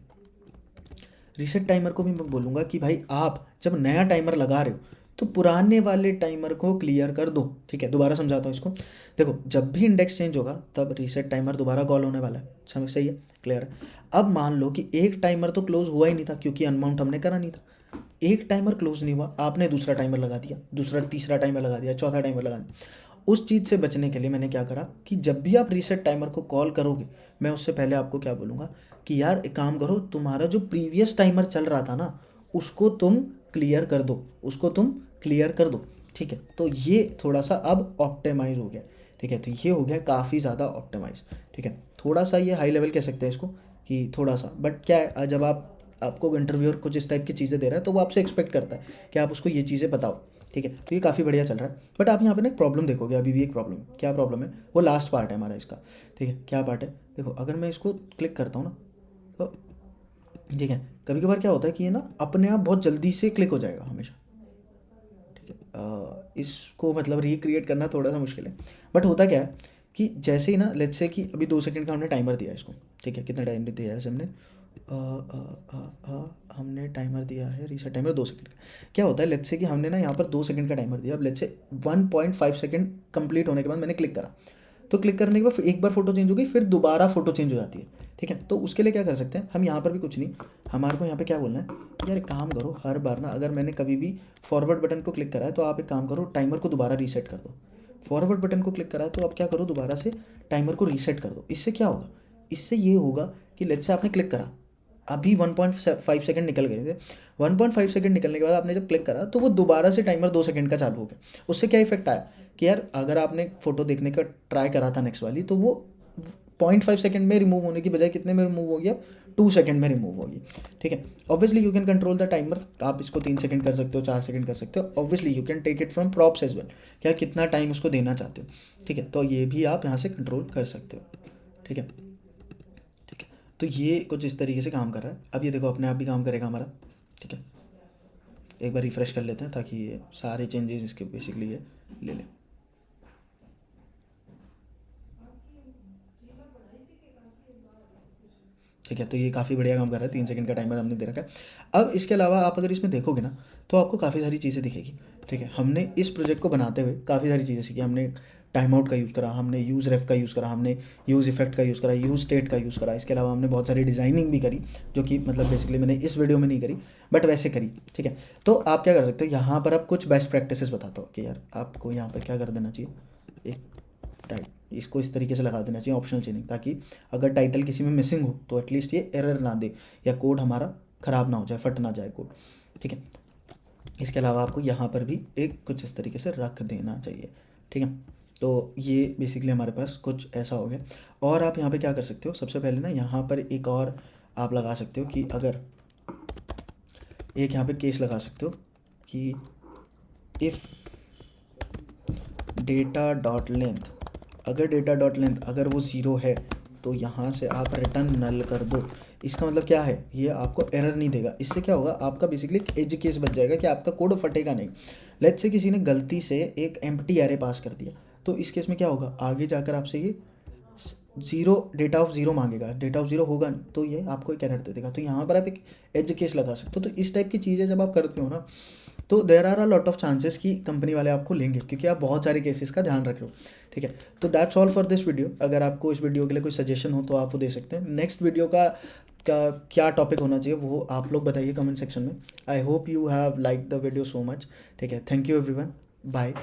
रीसेट टाइमर को भी मैं बोलूँगा कि भाई आप जब नया टाइमर लगा रहे हो तो पुराने वाले टाइमर को क्लियर कर दो, ठीक है। दोबारा समझाता हूँ इसको। देखो जब भी इंडेक्स चेंज होगा तब रीसेट टाइमर दोबारा कॉल होने वाला है, समझ सही है, क्लियर है। अब मान लो कि एक टाइमर तो क्लोज हुआ ही नहीं था क्योंकि अनमाउंट हमने करा नहीं था। एक टाइमर क्लोज नहीं हुआ, आपने दूसरा टाइमर लगा दिया, दूसरा तीसरा टाइमर लगा दिया, चौथा टाइमर लगा दिया। उस चीज़ से बचने के लिए मैंने क्या करा कि जब भी आप रीसेट टाइमर को कॉल करोगे मैं उससे पहले आपको क्या बोलूँगा कि यार एक काम करो, तुम्हारा जो प्रीवियस टाइमर चल रहा था ना उसको तुम क्लियर कर दो, उसको तुम क्लियर कर दो, ठीक है। तो ये थोड़ा सा अब ऑप्टिमाइज हो गया, ठीक है। तो ये हो गया काफ़ी ज़्यादा ऑप्टिमाइज, ठीक है। थोड़ा सा ये हाई लेवल कह सकते हैं इसको कि थोड़ा सा, बट क्या है जब आपको इंटरव्यूअर कुछ इस टाइप की चीज़ें दे रहा है तो वो आपसे एक्सपेक्ट करता है कि आप उसको ये चीज़ें बताओ, ठीक है। तो ये काफ़ी बढ़िया चल रहा है। बट आप यहाँ पे ना एक प्रॉब्लम देखोगे, अभी भी एक प्रॉब्लम, क्या प्रॉब्लम है, वो लास्ट पार्ट है हमारा इसका, ठीक है। क्या पार्ट है, देखो अगर मैं इसको क्लिक करता हूँ ना तो ठीक है, कभी कभार क्या होता है कि ये ना अपने आप बहुत जल्दी से क्लिक हो जाएगा हमेशा, ठीक है। इसको मतलब रिक्रिएट करना थोड़ा सा मुश्किल है, बट होता क्या है कि जैसे ही ना लेट्स से कि अभी 2 सेकंड का हमने टाइमर दिया है इसको, ठीक है, कितना टाइम दिया है वैसे हमने हमने टाइमर दिया है रीसेट टाइमर 2 सेकंड का। क्या होता है लेट्स से कि हमने ना यहाँ पर 2 सेकंड का टाइमर दिया, अब लेट्स से 1.5 सेकंड कंप्लीट होने के बाद मैंने क्लिक करा, तो क्लिक करने के बाद एक बार फोटो चेंज हो गई, फिर दोबारा फोटो चेंज हो जाती है, ठीक है। तो उसके लिए क्या कर सकते हैं हम, यहाँ पर भी कुछ नहीं, हमारे को यहाँ पे क्या बोलना है, यार एक काम करो, हर बार ना अगर मैंने कभी भी फॉरवर्ड बटन को क्लिक करा है तो आप एक काम करो, टाइमर को दोबारा रीसेट कर दो। फॉरवर्ड बटन को क्लिक करा है तो आप क्या करो, दोबारा से टाइमर को रीसेट कर दो। इससे क्या होगा, इससे ये होगा कि लेट्स से आपने क्लिक करा, अभी 1.5 सेकंड निकल गए थे, 1.5 सेकंड निकलने के बाद आपने जब क्लिक करा तो वो दोबारा से टाइमर 2 सेकंड का चालू हो गया। उससे क्या इफेक्ट आया कि यार अगर आपने फोटो देखने का ट्राई करा था नेक्स्ट वाली तो वो 0.5 सेकंड में रिमूव होने की बजाय कितने में रिमूव हो गया, 2 सेकंड में रिमूव होगी, ठीक है। Obviously you can control the timer, आप इसको 3 सेकंड कर सकते हो, 4 सेकंड कर सकते हो। Obviously you can take it from props as well, क्या कितना टाइम उसको देना चाहते हो, ठीक है। तो ये भी आप यहाँ से कंट्रोल कर सकते हो, ठीक है। तो ये कुछ इस तरीके से काम कर रहा है। अब ये देखो अपने आप भी काम करेगा हमारा, ठीक है। एक बार रिफ़्रेश कर लेते हैं ताकि ये सारे चेंजेस इसके बेसिकली ये ले लें। ठीक है, तो ये काफ़ी बढ़िया काम कर रहा है, 3 सेकंड का टाइमर हमने दे रखा है। अब इसके अलावा आप अगर इसमें देखोगे ना तो आपको काफ़ी सारी चीज़ें दिखेगी, ठीक है। हमने इस प्रोजेक्ट को बनाते हुए काफ़ी सारी चीज़ें सीखी। हमने टाइम आउट का यूज़ करा, हमने यूज़ रेफ का यूज़ करा, हमने यूज़ इफेक्ट का यूज़ करा, यूज़ स्टेट का यूज़ करा। इसके अलावा हमने बहुत सारी डिज़ाइनिंग भी करी, जो कि मतलब बेसिकली मैंने इस वीडियो में नहीं करी बट वैसे करी, ठीक है। तो आप क्या कर सकते हो, यहाँ पर आप कुछ बेस्ट प्रैक्टिसेस बताता हूँ कि यार आपको यहाँ पर क्या कर देना चाहिए, एक इसको इस तरीके से लगा देना चाहिए ऑप्शनल चेनिंग, ताकि अगर टाइटल किसी में मिसिंग हो तो एटलीस्ट ये एरर ना दे या कोड हमारा ख़राब ना हो जाए, फट ना जाए कोड, ठीक है। इसके अलावा आपको यहाँ पर भी एक कुछ इस तरीके से रख देना चाहिए, ठीक है। तो ये बेसिकली हमारे पास कुछ ऐसा हो गया। और आप यहाँ पे क्या कर सकते हो, सबसे पहले ना यहाँ पर एक और आप लगा सकते हो कि अगर एक यहाँ पे केस लगा सकते हो कि इफ़ डेटा डॉट लेंथ, अगर डेटा डॉट लेंथ अगर वो ज़ीरो है तो यहाँ से आप रिटर्न नल कर दो। इसका मतलब क्या है, ये आपको एरर नहीं देगा। इससे क्या होगा, आपका बेसिकली एक एज केस बच जाएगा कि आपका कोड फटेगा नहीं। लेट्स से किसी ने गलती से एक एम्प्टी एरे पास कर दिया, तो इस केस में क्या होगा, आगे जाकर आपसे ये ज़ीरो डेटा ऑफ ज़ीरो मांगेगा, डेटा ऑफ ज़ीरो होगा नहीं तो ये आपको एक एरर दे देगा। तो यहाँ पर आप एक एज केस लगा सकते हो। तो इस टाइप की चीज़ें जब आप करते हो ना, तो there are a lot of chances कि कंपनी वाले आपको लेंगे, क्योंकि आप बहुत सारे केसेस का ध्यान रख रहे हो, ठीक है। तो that's all for this video. अगर आपको इस वीडियो के लिए कोई सजेशन हो तो आप वो दे सकते हैं। नेक्स्ट वीडियो का क्या टॉपिक होना चाहिए वो आप लोग बताइए कमेंट सेक्शन में। I hope you have like the video so much, ठीक है। Thank you everyone, bye.